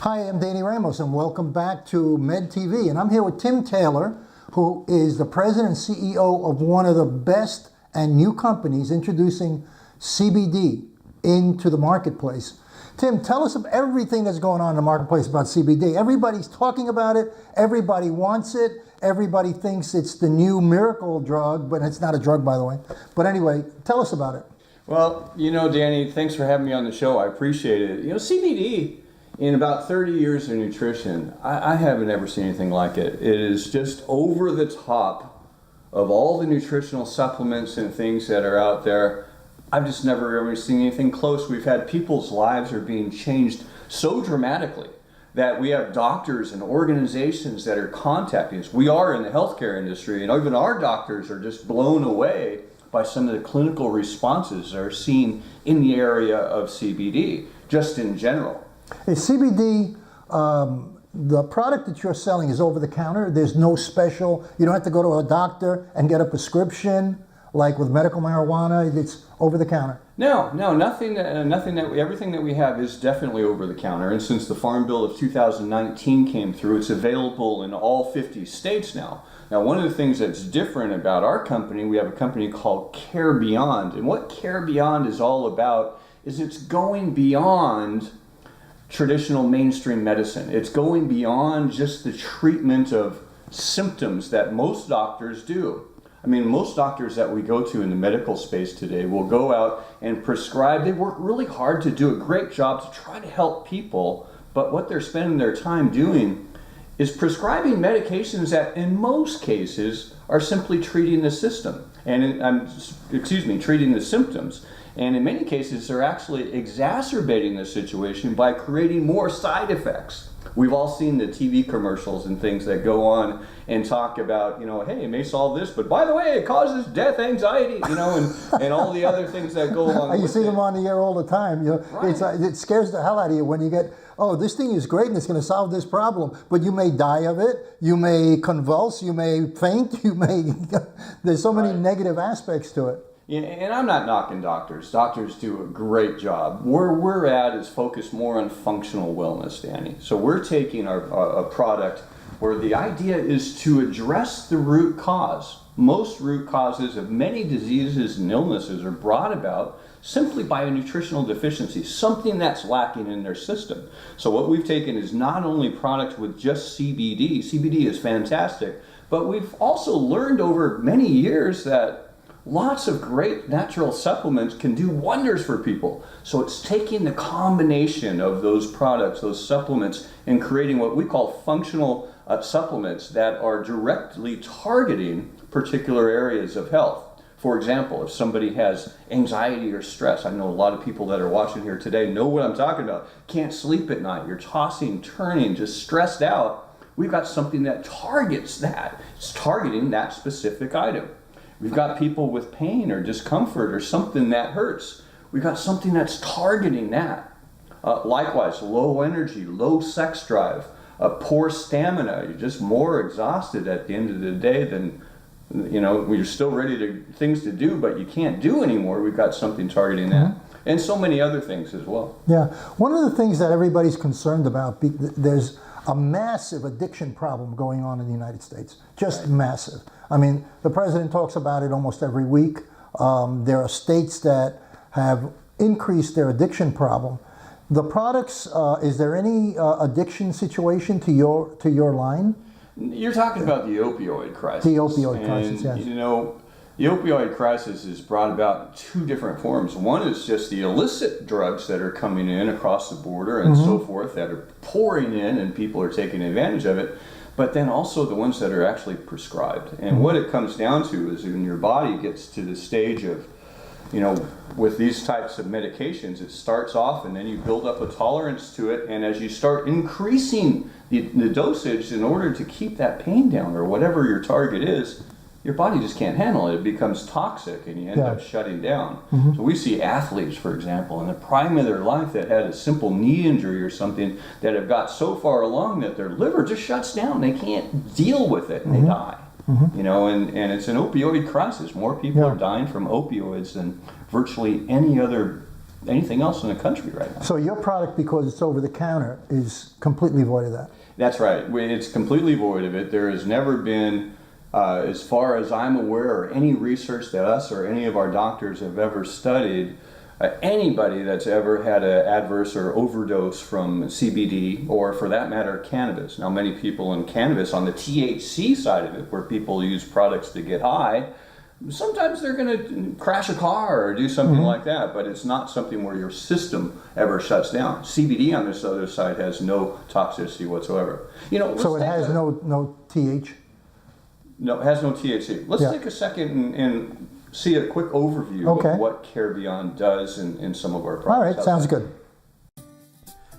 Hi, I'm Danny Ramos, and welcome back to Med TV. And I'm here with Tim Taylor, who is the president and CEO of one of the best and new companies introducing CBD into the marketplace. Tim, tell us of everything that's going on in the marketplace about CBD. Everybody's talking about it. Everybody wants it. Everybody thinks it's the new miracle drug, but it's not a drug, by the way. But anyway, tell us about it. Well, Danny, thanks for having me on the show. I appreciate it. CBD, in about 30 years of nutrition, I haven't ever seen anything like it. It is just over the top of all the nutritional supplements and things that are out there. I've just never ever seen anything close. We've had people's lives are being changed so dramatically that we have doctors and organizations that are contacting us. We are in the healthcare industry, and even our doctors are just blown away by some of the clinical responses that are seen in the area of CBD, just in general. Is CBD, the product that you're selling is over the counter? There's no special, you don't have to go to a doctor and get a prescription like with medical marijuana, it's over the counter? No, everything that we have is definitely over the counter. And since the Farm Bill of 2019 came through, it's available in all 50 states now. Now, one of the things that's different about our company, we have a company called Care Beyond. And what Care Beyond is all about is it's going beyond traditional mainstream medicine. It's going beyond just the treatment of symptoms that most doctors do. I mean, most doctors that we go to in the medical space today will go out and prescribe. They work really hard to do a great job to try to help people, but what they're spending their time doing is prescribing medications that in most cases are simply treating the system, and treating the symptoms. And in many cases, they're actually exacerbating the situation by creating more side effects. We've all seen the TV commercials and things that go on and talk about, hey, it may solve this, but by the way, it causes death, anxiety, and all the other things that go along with it. You see them on the air all the time. Right. It scares the hell out of you when you get, oh, this thing is great and it's going to solve this problem, but you may die of it, you may convulse, you may faint, there's so many negative aspects to it. And I'm not knocking doctors. Doctors do a great job. Where we're at is focused more on functional wellness, Danny. So we're taking a product where the idea is to address the root cause. Most root causes of many diseases and illnesses are brought about simply by a nutritional deficiency, something that's lacking in their system. So what we've taken is not only products with just CBD. CBD is fantastic, but we've also learned over many years that lots of great natural supplements can do wonders for people. So it's taking the combination of those products, those supplements, and creating what we call functional supplements that are directly targeting particular areas of health. For example, if somebody has anxiety or stress, I know a lot of people that are watching here today know what I'm talking about. Can't sleep at night, you're tossing, turning, just stressed out. We've got something that targets that. It's targeting that specific item. We've got people with pain or discomfort or something that hurts. We've got something that's targeting that. Likewise, low energy, low sex drive, poor stamina. You're just more exhausted at the end of the day than, you're still ready to things to do, but you can't do anymore. We've got something targeting that. And so many other things as well. Yeah. One of the things that everybody's concerned about, there's a massive addiction problem going on in the United States. Just right. Massive. I mean, the president talks about it almost every week. There are states that have increased their addiction problem. The products, is there any addiction situation to your line? You're talking about the opioid crisis. The opioid crisis, yes. The opioid crisis is brought about in two different forms. One is just the illicit drugs that are coming in across the border and so forth that are pouring in and people are taking advantage of it, but then also the ones that are actually prescribed. And what it comes down to is when your body gets to the stage of, with these types of medications, it starts off and then you build up a tolerance to it, and as you start increasing the dosage in order to keep that pain down or whatever your target is, your body just can't handle it. It becomes toxic and you end up shutting down. So we see athletes, for example, in the prime of their life that had a simple knee injury or something that have got so far along that their liver just shuts down. They can't deal with it and they die. And it's an opioid crisis. More people are dying from opioids than virtually any other anything else in the country right now. So your product, because it's over the counter, is completely void of that. That's right. It's completely void of it. There has never been, as far as I'm aware, or any research that us or any of our doctors have ever studied, anybody that's ever had an adverse or overdose from CBD, or for that matter, cannabis. Now, many people in cannabis, on the THC side of it, where people use products to get high, sometimes they're going to crash a car or do something like that, but it's not something where your system ever shuts down. CBD on this other side has no toxicity whatsoever. You know, So it has no TH? No, it has no THC. Let's take a second and see a quick overview of what Care Beyond does in some of our products. All right, sounds good.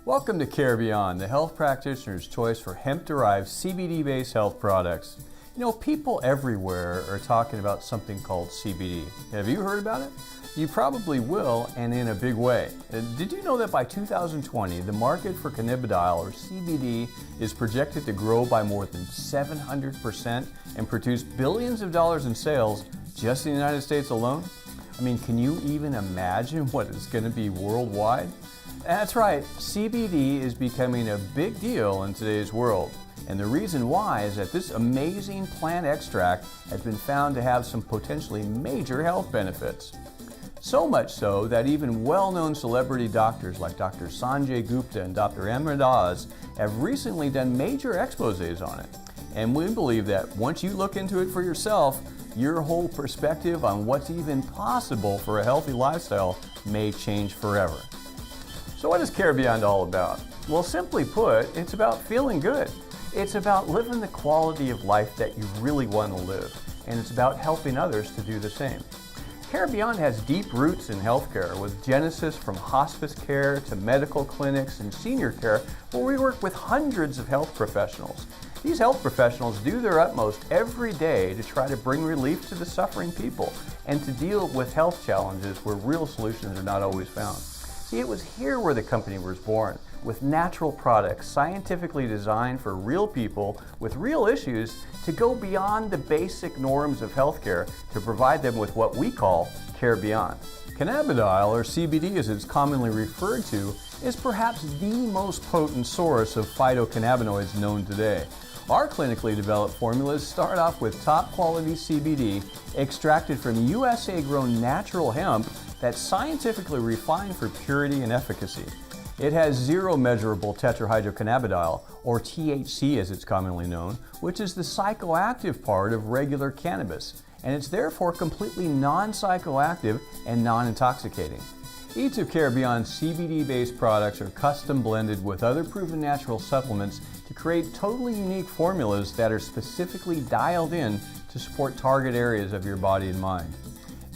Welcome to Care Beyond, the health practitioner's choice for hemp-derived CBD-based health products. You know, people everywhere are talking about something called CBD. Have you heard about it? You probably will, and in a big way. Did you know that by 2020, the market for cannabidiol, or CBD, is projected to grow by more than 700% and produce billions of dollars in sales just in the United States alone? I mean, can you even imagine what it's going to be worldwide? That's right, CBD is becoming a big deal in today's world. And the reason why is that this amazing plant extract has been found to have some potentially major health benefits. So much so that even well-known celebrity doctors like Dr. Sanjay Gupta and Dr. Ahmed Oz have recently done major exposés on it. And we believe that once you look into it for yourself, your whole perspective on what's even possible for a healthy lifestyle may change forever. So what is Care Beyond all about? Well, simply put, it's about feeling good. It's about living the quality of life that you really want to live, and it's about helping others to do the same. Care Beyond has deep roots in healthcare, with genesis from hospice care to medical clinics and senior care, where we work with hundreds of health professionals. These health professionals do their utmost every day to try to bring relief to the suffering people and to deal with health challenges where real solutions are not always found. See, it was here where the company was born, with natural products scientifically designed for real people with real issues to go beyond the basic norms of healthcare to provide them with what we call Care Beyond. Cannabidiol, or CBD as it's commonly referred to, is perhaps the most potent source of phytocannabinoids known today. Our clinically developed formulas start off with top quality CBD extracted from USA-grown natural hemp that's scientifically refined for purity and efficacy. It has zero measurable tetrahydrocannabidiol, or THC as it's commonly known, which is the psychoactive part of regular cannabis, and it's therefore completely non-psychoactive and non-intoxicating. Each of Care Beyond's CBD-based products are custom blended with other proven natural supplements to create totally unique formulas that are specifically dialed in to support target areas of your body and mind.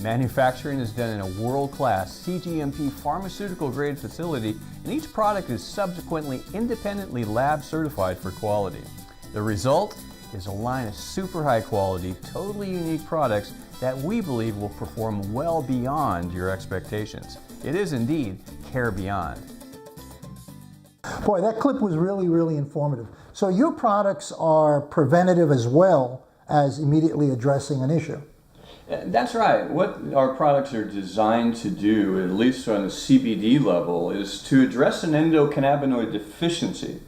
Manufacturing is done in a world-class CGMP pharmaceutical-grade facility, and each product is subsequently independently lab certified for quality. The result is a line of super high-quality, totally unique products that we believe will perform well beyond your expectations. It is indeed Care Beyond. Boy, that clip was really, really informative. So your products are preventative as well as immediately addressing an issue. That's right. What our products are designed to do, at least on the CBD level, is to address an endocannabinoid deficiency.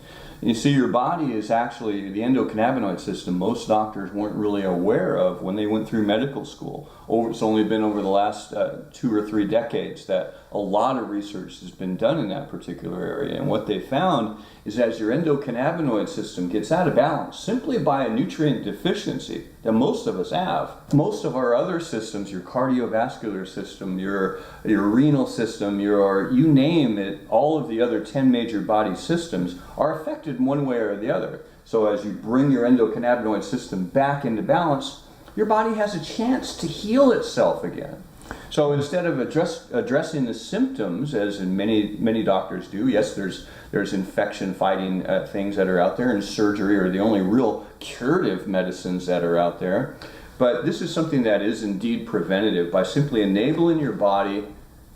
You see, your body is actually the endocannabinoid system most doctors weren't really aware of when they went through medical school. It's only been over the last 2 or 3 decades that a lot of research has been done in that particular area. And what they found is as your endocannabinoid system gets out of balance simply by a nutrient deficiency that most of us have, most of our other systems, your cardiovascular system, your renal system, you name it, all of the other 10 major body systems are affected in one way or the other. So as you bring your endocannabinoid system back into balance, your body has a chance to heal itself again. So instead of addressing the symptoms, as in many doctors do, yes, there's infection fighting things that are out there, and surgery are the only real curative medicines that are out there. But this is something that is indeed preventative by simply enabling your body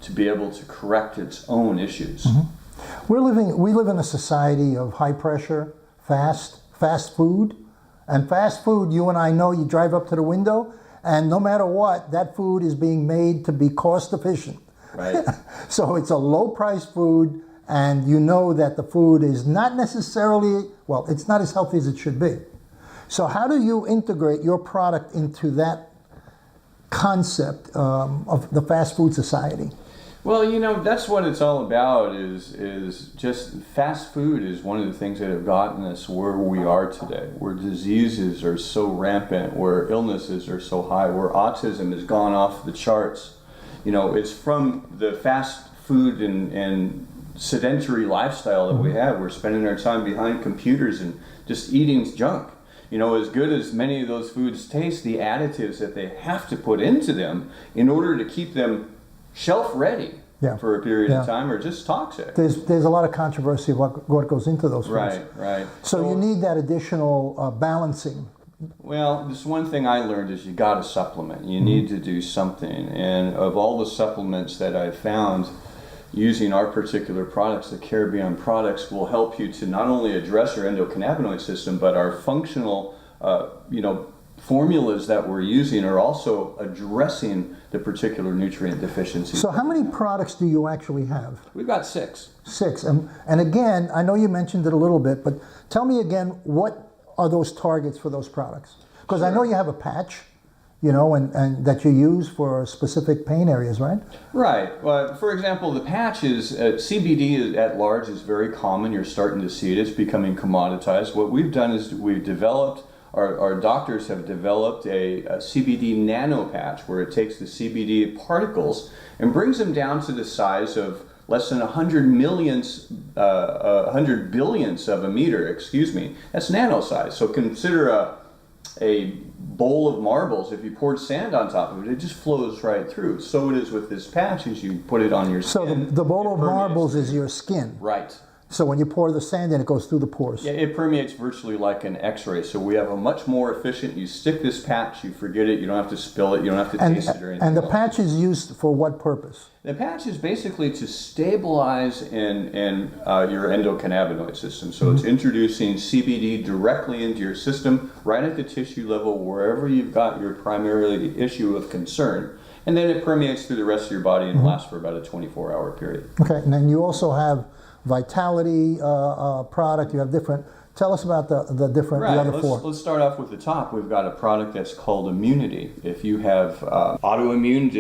to be able to correct its own issues. Mm-hmm. We live in a society of high pressure, fast food. And fast food, you and I know, you drive up to the window, and no matter what, that food is being made to be cost efficient. Right. So it's a low price food, and you know that the food is not necessarily, well, it's not as healthy as it should be. So how do you integrate your product into that concept of the fast food society? Well, that's what it's all about is just fast food is one of the things that have gotten us where we are today, where diseases are so rampant, where illnesses are so high, where autism has gone off the charts. It's from the fast food and sedentary lifestyle that we have. We're spending our time behind computers and just eating junk. As good as many of those foods taste, the additives that they have to put into them in order to keep them shelf ready for a period of time are just toxic. There's a lot of controversy about what goes into those foods. Right. So you need that additional balancing. Well, this one thing I learned is you got to supplement. You need to do something. And of all the supplements that I've found, using our particular products, the Caribbean products, will help you to not only address your endocannabinoid system, but our functional, formulas that we're using are also addressing the particular nutrient deficiencies. So how many products do you actually have? We've got 6. 6. And again, I know you mentioned it a little bit, but tell me again, what are those targets for those products? Because I know you have a patch, and that you use for specific pain areas, right? Right. Well, for example, the patch is, CBD at large is very common. You're starting to see it. It's becoming commoditized. What we've done is we've developed, our doctors have developed a CBD nano patch where it takes the CBD particles and brings them down to the size of less than 100 billionths of a meter, That's nano size. So consider a bowl of marbles. If you poured sand on top of it, it just flows right through. So it is with this patch as you put it on your skin. So the bowl of marbles is your skin. Right. So when you pour the sand in, it goes through the pores. Yeah, it permeates virtually like an X-ray. So we have a much more efficient, you stick this patch, you forget it, you don't have to spill it, you don't have to taste it or anything. And the patch is used for what purpose? The patch is basically to stabilize in your endocannabinoid system. So it's introducing CBD directly into your system, right at the tissue level, wherever you've got your primary issue of concern. And then it permeates through the rest of your body and lasts for about a 24-hour period. Okay, and then you also have Vitality product. You have different. Tell us about the other 4. Let's start off with the top. We've got a product that's called Immunity. If you have autoimmune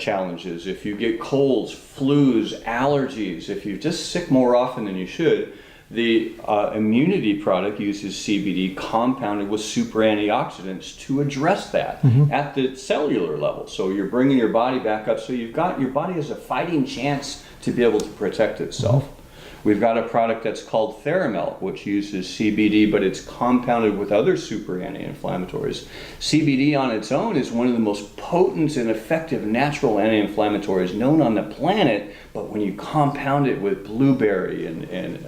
challenges, if you get colds, flus, allergies, if you're just sick more often than you should, the Immunity product uses CBD compounded with super antioxidants to address that at the cellular level. So you're bringing your body back up. So your body has a fighting chance to be able to protect itself. We've got a product that's called Theramel, which uses CBD, but it's compounded with other super anti-inflammatories. CBD on its own is one of the most potent and effective natural anti-inflammatories known on the planet, but when you compound it with blueberry and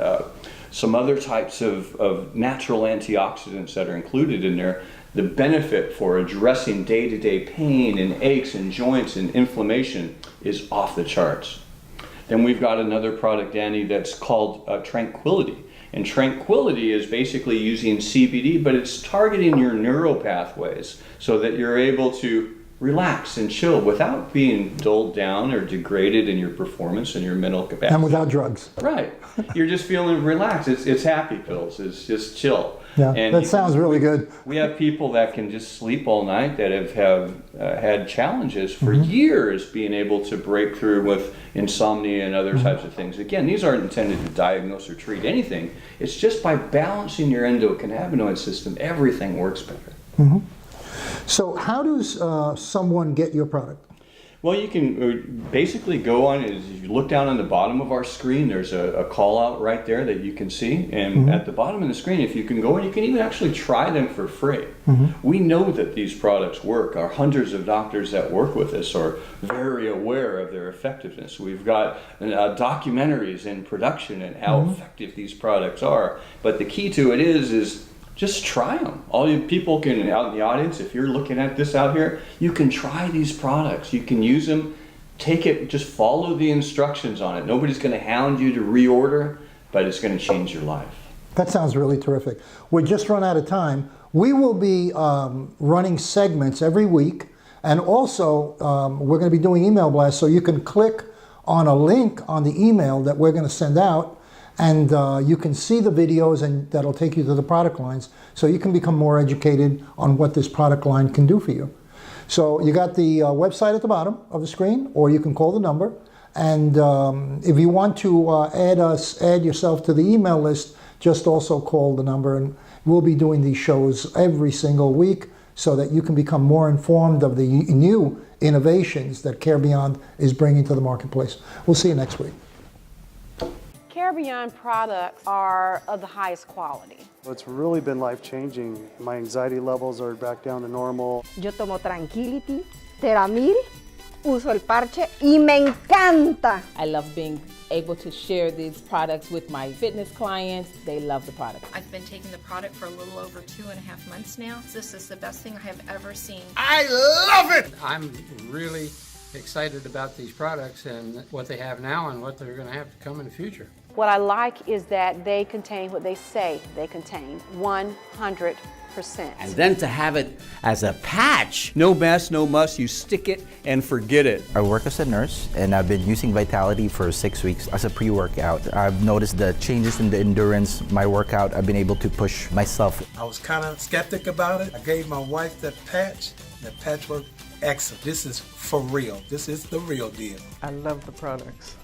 some other types of natural antioxidants that are included in there, the benefit for addressing day-to-day pain and aches and joints and inflammation is off the charts. Then we've got another product, Danny, that's called Tranquility. And Tranquility is basically using CBD, but it's targeting your neural pathways so that you're able to relax and chill without being dulled down or degraded in your performance and your mental capacity. And without drugs. Right. You're just feeling relaxed. It's happy pills. It's just chill. Yeah, and that sounds really good. We have people that can just sleep all night that have had challenges for years being able to break through with insomnia and other types of things. Again, these aren't intended to diagnose or treat anything. It's just by balancing your endocannabinoid system, everything works better. So how does someone get your product? Well, you can basically go on, as you look down on the bottom of our screen, there's a call out right there that you can see. And at the bottom of the screen, if you can go and you can even actually try them for free. We know that these products work. Our hundreds of doctors that work with us are very aware of their effectiveness. We've got documentaries in production and how effective these products are. But the key to it is just try them. All you people can, out in the audience, if you're looking at this out here, you can try these products. You can use them, take it, just follow the instructions on it. Nobody's going to hound you to reorder, but it's going to change your life. That sounds really terrific. We're just run out of time. We will be running segments every week, And also, we're going to be doing email blasts, so you can click on a link on the email that we're going to send out, and you can see the videos, and that'll take you to the product lines, so you can become more educated on what this product line can do for you. So you got the website at the bottom of the screen, or you can call the number. And if you want to add yourself to the email list, just also call the number, and we'll be doing these shows every single week so that you can become more informed of the new innovations that Care Beyond is bringing to the marketplace. We'll see you next week. Care Beyond products are of the highest quality. It's really been life-changing. My anxiety levels are back down to normal. Yo tomo Tranquility, Teramil, uso el parche y me encanta. I love being able to share these products with my fitness clients. They love the product. I've been taking the product for a little over 2.5 months now. This is the best thing I have ever seen. I love it! I'm really excited about these products and what they have now and what they're going to have to come in the future. What I like is that they contain what they say they contain, 100%. And then to have it as a patch. No mess, no muss, you stick it and forget it. I work as a nurse, and I've been using Vitality for 6 weeks as a pre-workout. I've noticed the changes in the endurance, my workout. I've been able to push myself. I was kind of skeptic about it. I gave my wife that patch. That patch worked excellent. This is for real. This is the real deal. I love the products.